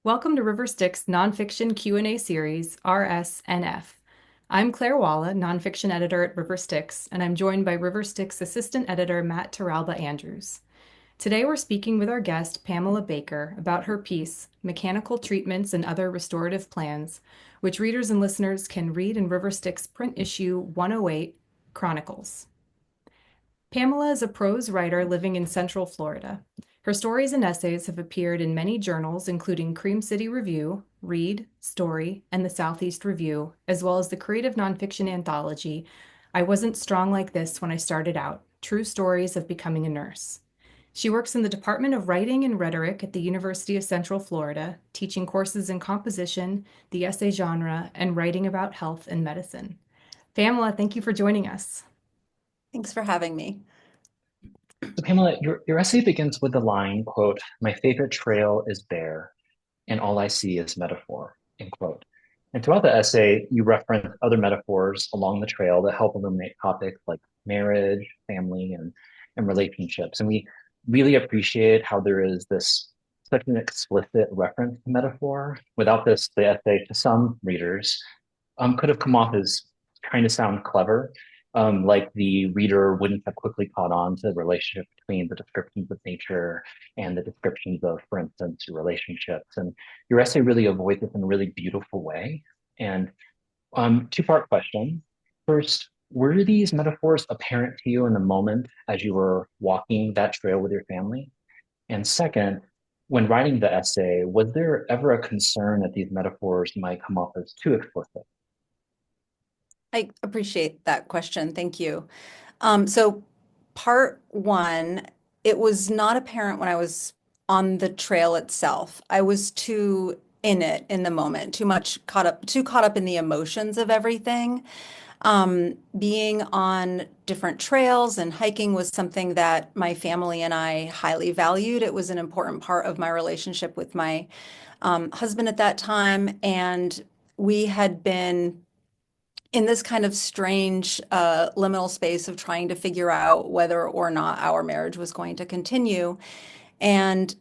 Welcome to River Styx Nonfiction Q&A series, RSNF. I'm Claire Walla, nonfiction editor at River Styx, and I'm joined by River Styx assistant editor Matt Torralba Andrews. Today we're speaking with our guest, Pamela Baker, about her piece, Mechanical Treatments and Other Restorative Plans, which readers and listeners can read in River Styx print issue 108, Chronicles. Pamela is a prose writer living in Central Florida. Her stories and essays have appeared in many journals, including Cream City Review, Read, Story, and the Southeast Review, as well as the creative nonfiction anthology, I Wasn't Strong Like This When I Started Out, True Stories of Becoming a Nurse. She works in the Department of Writing and Rhetoric at the University of Central Florida, teaching courses in composition, the essay genre, and writing about health and medicine. Pamela, thank you for joining us. Thanks for having me. So Pamela, your essay begins with the line, quote, "My favorite trail is bare, and all I see is metaphor," end quote. And throughout the essay, you reference other metaphors along the trail that help illuminate topics like marriage, family, and relationships. And we really appreciate how there is this such an explicit reference to metaphor. Without this, the essay to some readers could have come off as trying to sound clever, like the reader wouldn't have quickly caught on to the relationship between the descriptions of nature and the descriptions of, for instance, your relationships. And your essay really avoids this in a really beautiful way. And two-part question. First, were these metaphors apparent to you in the moment as you were walking that trail with your family? And second, when writing the essay, was there ever a concern that these metaphors might come off as too explicit? I appreciate that question. Thank you. So part one, it was not apparent when I was on the trail itself. I was too in it in the moment, too caught up in the emotions of everything. Being on different trails and hiking was something that my family and I highly valued. It was an important part of my relationship with my husband at that time, and we had been in this kind of strange liminal space of trying to figure out whether or not our marriage was going to continue. And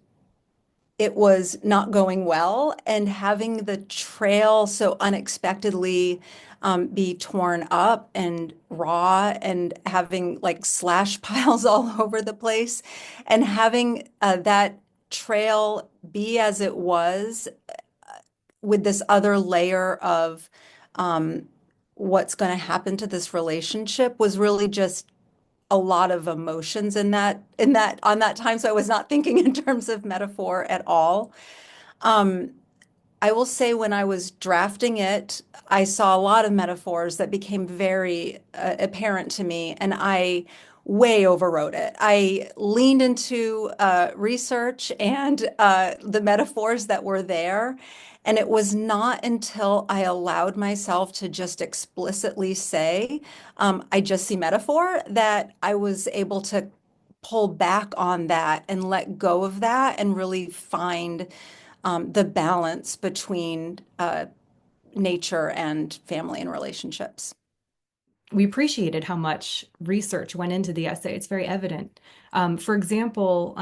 it was not going well. And having the trail so unexpectedly be torn up and raw and having like slash piles all over the place and having that trail be as it was with this other layer of what's going to happen to this relationship was really just a lot of emotions in that on that time. So I was not thinking in terms of metaphor at all. Um, I will say when I was drafting it, I saw a lot of metaphors that became very apparent to me, and I way overwrote it. I leaned into research and the metaphors that were there. And it was not until I allowed myself to just explicitly say, I just see metaphor, that I was able to pull back on that and let go of that and really find the balance between nature and family and relationships. We appreciated how much research went into the essay. It's very evident. For example,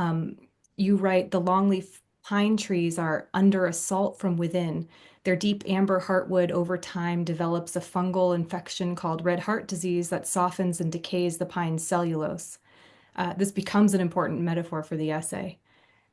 you write the longleaf pine trees are under assault from within. Their deep amber heartwood over time develops a fungal infection called red heart disease that softens and decays the pine's cellulose. This becomes an important metaphor for the essay.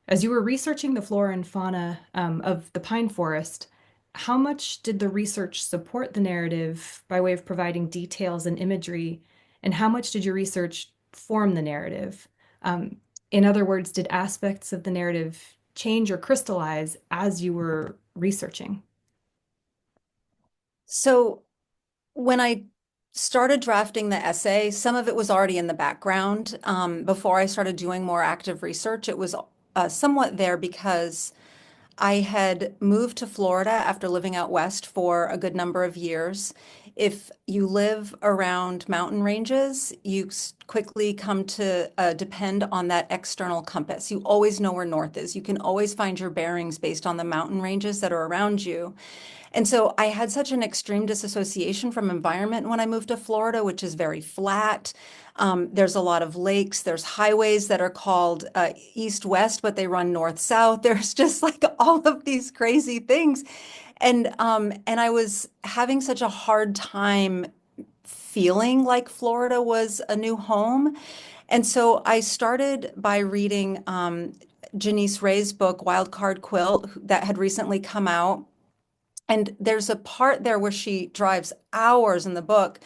As you were researching the flora and fauna of the pine forest, how much did the research support the narrative by way of providing details and imagery? And how much did your research form the narrative? In other words, did aspects of the narrative change or crystallize as you were researching? So when I started drafting the essay, some of it was already in the background. Before I started doing more active research, it was somewhat there because I had moved to Florida after living out west for a good number of years. If you live around mountain ranges, you quickly come to depend on that external compass. You always know where north is. You can always find your bearings based on the mountain ranges that are around you. And so I had such an extreme disassociation from environment when I moved to Florida, which is very flat. There's a lot of lakes. There's highways that are called east-west, but they run north-south. There's just like all of these crazy things. And I was having such a hard time feeling like Florida was a new home. And so I started by reading Janice Ray's book, Wild Card Quilt, that had recently come out. And there's a part there where she drives hours in the book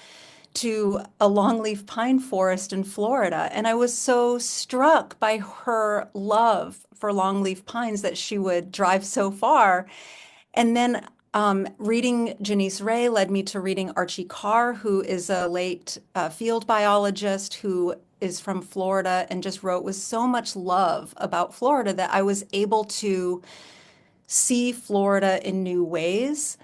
to a longleaf pine forest in Florida. And I was so struck by her love for longleaf pines that she would drive so far. And then reading Janice Ray led me to reading Archie Carr, who is a late field biologist who is from Florida and just wrote with so much love about Florida that I was able to see Florida in new ways.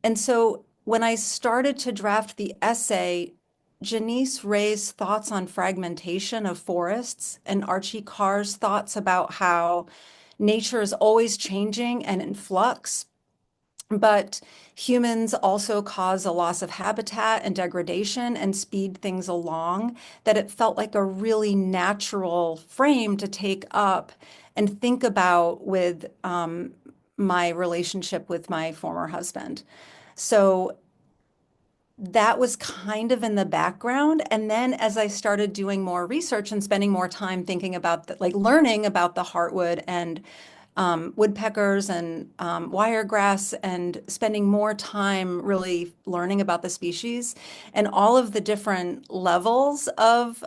And so when I started to draft the essay, Janice Ray's thoughts on fragmentation of forests and Archie Carr's thoughts about how nature is always changing and in flux, but humans also cause a loss of habitat and degradation and speed things along, that it felt like a really natural frame to take up and think about with my relationship with my former husband. So that was kind of in the background. And then as I started doing more research and spending more time thinking about like learning about the heartwood and woodpeckers and wiregrass and spending more time really learning about the species and all of the different levels of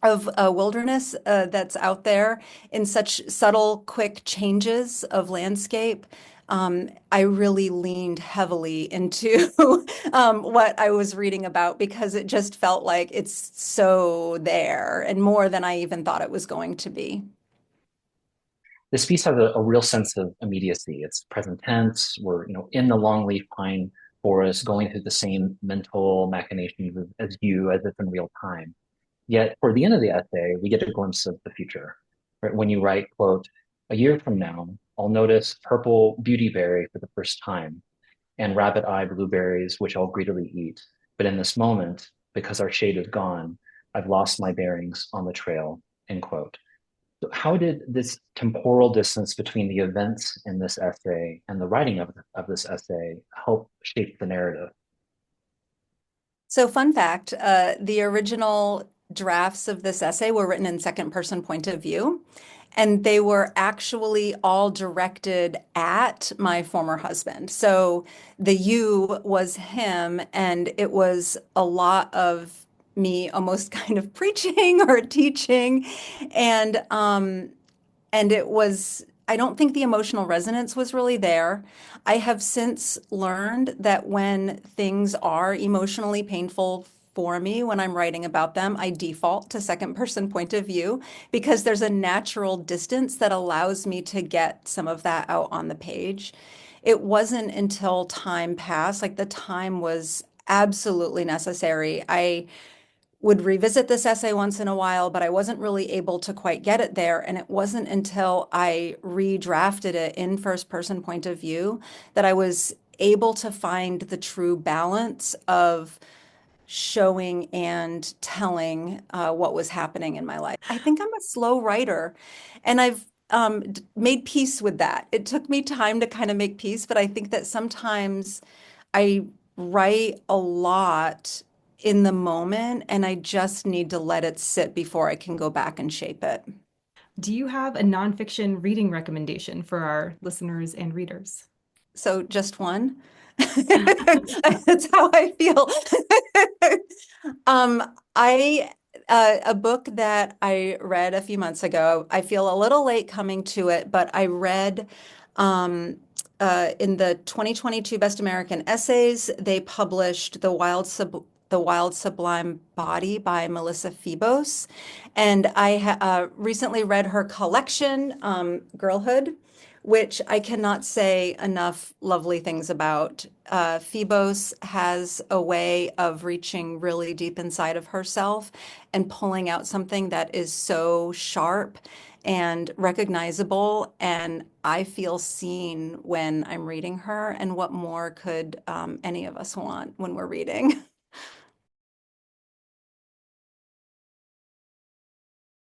wilderness that's out there in such subtle, quick changes of landscape. I really leaned heavily into what I was reading about because it just felt like it's so there and more than I even thought it was going to be. This piece has a real sense of immediacy. It's present tense. We're, in the longleaf pine forest, going through the same mental machinations as you, as if in real time. Yet, for the end of the essay, we get a glimpse of the future. Right? When you write, quote, "A year from now, I'll notice purple beautyberry for the first time, and rabbit-eyed blueberries, which I'll greedily eat. But in this moment, because our shade is gone, I've lost my bearings on the trail," end quote. So how did this temporal distance between the events in this essay and the writing of this essay help shape the narrative? So, fun fact, the original drafts of this essay were written in second person point of view, and they were actually all directed at my former husband. So the you was him, and it was a lot of me almost kind of preaching or teaching. And and it was, I don't think the emotional resonance was really there. I have since learned that when things are emotionally painful for me, when I'm writing about them, I default to second person point of view because there's a natural distance that allows me to get some of that out on the page. It wasn't until time passed, like the time was absolutely necessary. I would revisit this essay once in a while, but I wasn't really able to quite get it there. And it wasn't until I redrafted it in first person point of view that I was able to find the true balance of showing and telling what was happening in my life. I think I'm a slow writer, and I've made peace with that. It took me time to kind of make peace, but I think that sometimes I write a lot in the moment and I just need to let it sit before I can go back and shape it. Do you have a nonfiction reading recommendation for our listeners and readers? So just one. That's how I feel. I a book that I read a few months ago. I feel a little late coming to it, but I read in the 2022 Best American Essays, they published The Wild Sublime Body by Melissa Febos. And I recently read her collection, Girlhood, which I cannot say enough lovely things about. Phoebos has a way of reaching really deep inside of herself and pulling out something that is so sharp and recognizable. And I feel seen when I'm reading her. And what more could any of us want when we're reading?